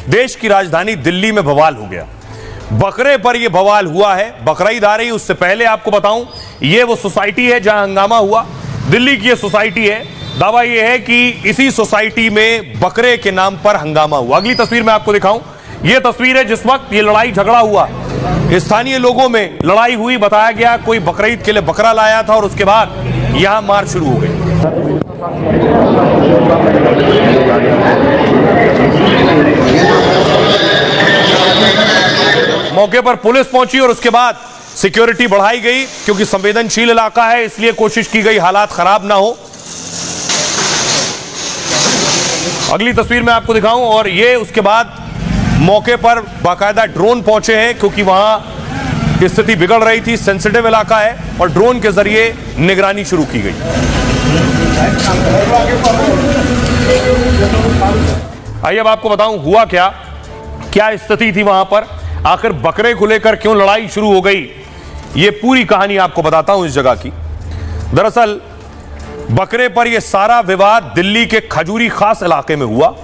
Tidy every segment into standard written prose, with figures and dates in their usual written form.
देश की राजधानी दिल्ली में बवाल हो गया। बकरे पर यह बवाल हुआ है, बकरीद आ रही। उससे पहले आपको बताऊं, यह वो सोसाइटी है जहां हंगामा हुआ। दिल्ली की यह सोसाइटी है। दावा यह है कि इसी सोसाइटी में बकरे के नाम पर हंगामा हुआ। अगली तस्वीर मैं आपको दिखाऊं, यह तस्वीर है जिस वक्त यह लड़ाई झगड़ा हुआ। स्थानीय लोगों में लड़ाई हुई, बताया गया कोई बकरीद के लिए बकरा लाया था और उसके बाद यहां मार शुरू हो गई। मौके पर पुलिस पहुंची और उसके बाद सिक्योरिटी बढ़ाई गई, क्योंकि संवेदनशील इलाका है, इसलिए कोशिश की गई हालात खराब ना हो। अगली तस्वीर मैं आपको दिखाऊं, और ये उसके बाद मौके पर बाकायदा ड्रोन पहुंचे हैं, क्योंकि वहां स्थिति बिगड़ रही थी, सेंसिटिव इलाका है, और ड्रोन के जरिए निगरानी शुरू की गई। आइए अब आपको बताऊं हुआ क्या स्थिति थी वहां पर, आखिर बकरे को लेकर क्यों लड़ाई शुरू हो गई। यह पूरी कहानी आपको बताता हूं इस जगह की। दरअसल बकरे पर यह सारा विवाद दिल्ली के खजूरी खास इलाके में हुआ।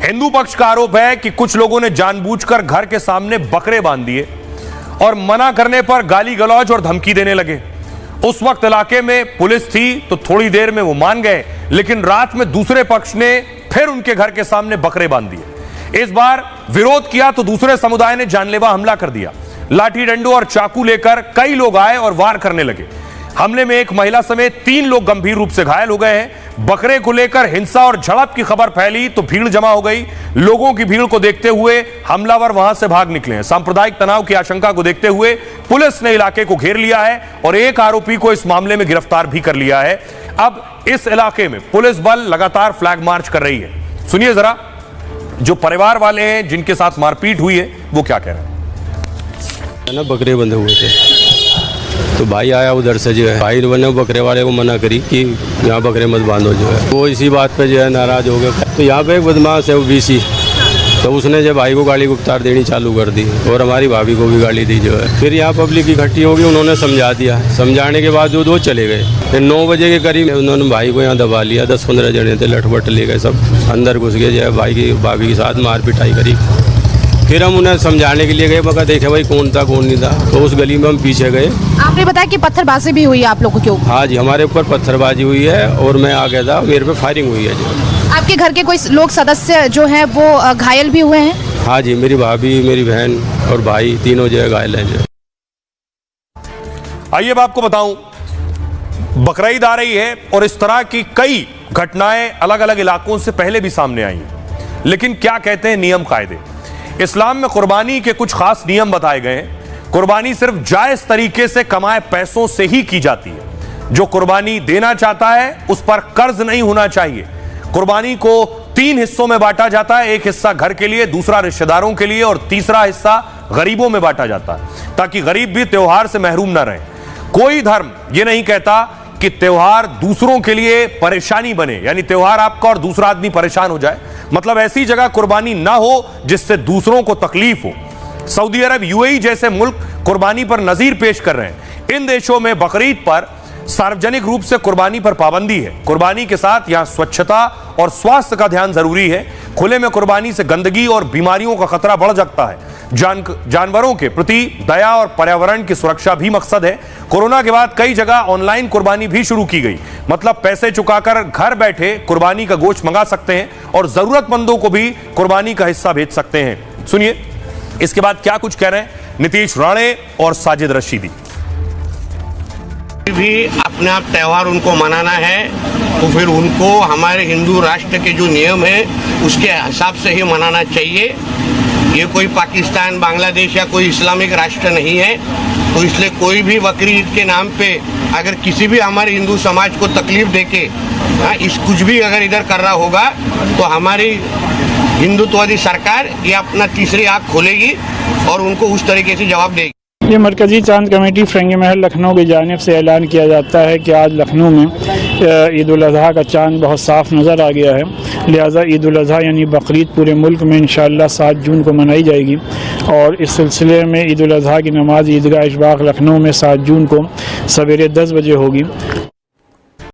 हिंदू पक्ष का आरोप है कि कुछ लोगों ने जानबूझकर घर के सामने बकरे बांध दिए और मना करने पर गाली गलौज और धमकी देने लगे। उस वक्त इलाके में पुलिस थी तो थोड़ी देर में वो मान गए, लेकिन रात में दूसरे पक्ष ने फिर उनके घर के सामने बकरे बांध दिए। इस बार विरोध किया तो दूसरे समुदाय ने जानलेवा हमला कर दिया। लाठी डंडों और चाकू लेकर कई लोग आए और वार करने लगे। हमले में एक महिला समेत 3 लोग गंभीर रूप से घायल हो गए हैं। बकरे को लेकर हिंसा और झड़प की खबर फैली तो भीड़ जमा हो गई। लोगों की भीड़ को देखते हुए हमलावर वहां से भाग निकले हैं। सांप्रदायिक तनाव की आशंका को देखते हुए पुलिस ने इलाके को घेर लिया है और एक आरोपी को इस मामले में गिरफ्तार भी कर लिया है। अब इस इलाके में पुलिस बल लगातार फ्लैग मार्च कर रही है। सुनिए जरा, जो परिवार वाले हैं जिनके साथ मारपीट हुई है वो क्या कह रहे हैं। ना बकरे बंधे हुए थे तो भाई आया उधर से, जो है भाई ने बकरे वाले को मना करी कि यहाँ बकरे मत बांधो, जो है वो इसी बात पे जो है नाराज हो गए। तो यहाँ पे एक बदमाश है वो बीसी, तो उसने जो भाई को गाली गुफ्तार देनी चालू कर दी और हमारी भाभी को भी गाली दी। जो है फिर यहाँ पब्लिक इकट्ठी होगी, उन्होंने समझा दिया। समझाने के बाद वो चले गए। फिर 9 बजे के करीब उन्होंने भाई को यहाँ दबा लिया। 10-15 जने थे, लटपट ले गए, सब अंदर घुस गए, जो है भाई की भाभी के साथ मार पिटाई करी। फिर हम उन्हें समझाने के लिए गए, मगर देखे भाई कौन था कौन नहीं था, तो उस गली में हम पीछे गए। आपने बताया कि पत्थरबाजी भी हुई है आप लोगों के ऊपर? हाँ जी, हमारे ऊपर पत्थरबाजी हुई है और मैं आ गया था, मेरे पे फायरिंग हुई है। जो आपके घर के कोई लोग सदस्य जो हैं वो घायल भी हुए हैं? हाँ जी, मेरी भाभी, मेरी बहन और भाई तीनों जो है घायल हैं। जो आइए अब आपको बताऊं, बकरीद आ रही है और इस तरह की कई घटनाएं अलग अलग इलाकों से पहले भी सामने आई हैं, लेकिन क्या कहते हैं नियम कायदे। इस्लाम में कुर्बानी के कुछ खास नियम बताए गए हैं। कुर्बानी सिर्फ जायज तरीके से कमाए पैसों से ही की जाती है। जो कुर्बानी देना चाहता है उस पर कर्ज नहीं होना चाहिए। कुर्बानी को 3 हिस्सों में बांटा जाता है। एक हिस्सा घर के लिए, दूसरा रिश्तेदारों के लिए और तीसरा हिस्सा गरीबों में बांटा जाता है, ताकि गरीब भी त्योहार से महरूम ना रहे। कोई धर्म यह नहीं कहता कि त्योहार दूसरों के लिए परेशानी बने, यानी त्योहार आपका और दूसरा आदमी परेशान हो जाए। मतलब ऐसी जगह कुर्बानी ना हो जिससे दूसरों को तकलीफ हो। सऊदी अरब, यूएई जैसे मुल्क कुर्बानी पर नजीर पेश कर रहे हैं। इन देशों में बकरीद पर सार्वजनिक रूप से कुर्बानी पर पाबंदी है। कुर्बानी के साथ यहां स्वच्छता और स्वास्थ्य का ध्यान जरूरी है। खुले में कुर्बानी से गंदगी और बीमारियों का खतरा बढ़ सकता है। जानवरों के प्रति दया और पर्यावरण की सुरक्षा भी मकसद है। कोरोना के बाद कई जगह ऑनलाइन कुर्बानी भी शुरू की गई। मतलब पैसे चुकाकर घर बैठे कुर्बानी का गोश्त मंगा सकते हैं और जरूरतमंदों को भी कुर्बानी का हिस्सा भेज सकते हैं। सुनिए इसके बाद क्या कुछ कह रहे हैं नीतीश राणे और साजिद रशीदी। भी अपना त्योहार उनको मनाना है तो फिर उनको हमारे हिंदू राष्ट्र के जो नियम है उसके हिसाब से ही मनाना चाहिए। ये कोई पाकिस्तान, बांग्लादेश या कोई इस्लामिक राष्ट्र नहीं है, तो इसलिए कोई भी बकरी ईद के नाम पे अगर किसी भी हमारे हिंदू समाज को तकलीफ देके इस कुछ भी अगर इधर कर रहा होगा तो हमारी हिंदुत्ववादी सरकार ये अपना तीसरी आँख खोलेगी और उनको उस तरीके से जवाब देगी। ये मरकज़ी चांद कमेटी फिरंगी महल लखनऊ की जानिब से ऐलान किया जाता है कि आज लखनऊ में ईद उल अज़हा का चांद बहुत साफ़ नज़र आ गया है। लिहाजा ईद उल अज़हा यानी बकरीद पूरे मुल्क में इंशाअल्लाह 7 जून को मनाई जाएगी और इस सिलसिले में ईद उल अज़हा की नमाज ईदगाह इशबाक़ लखनऊ में 7 जून को सवेरे 10 बजे होगी।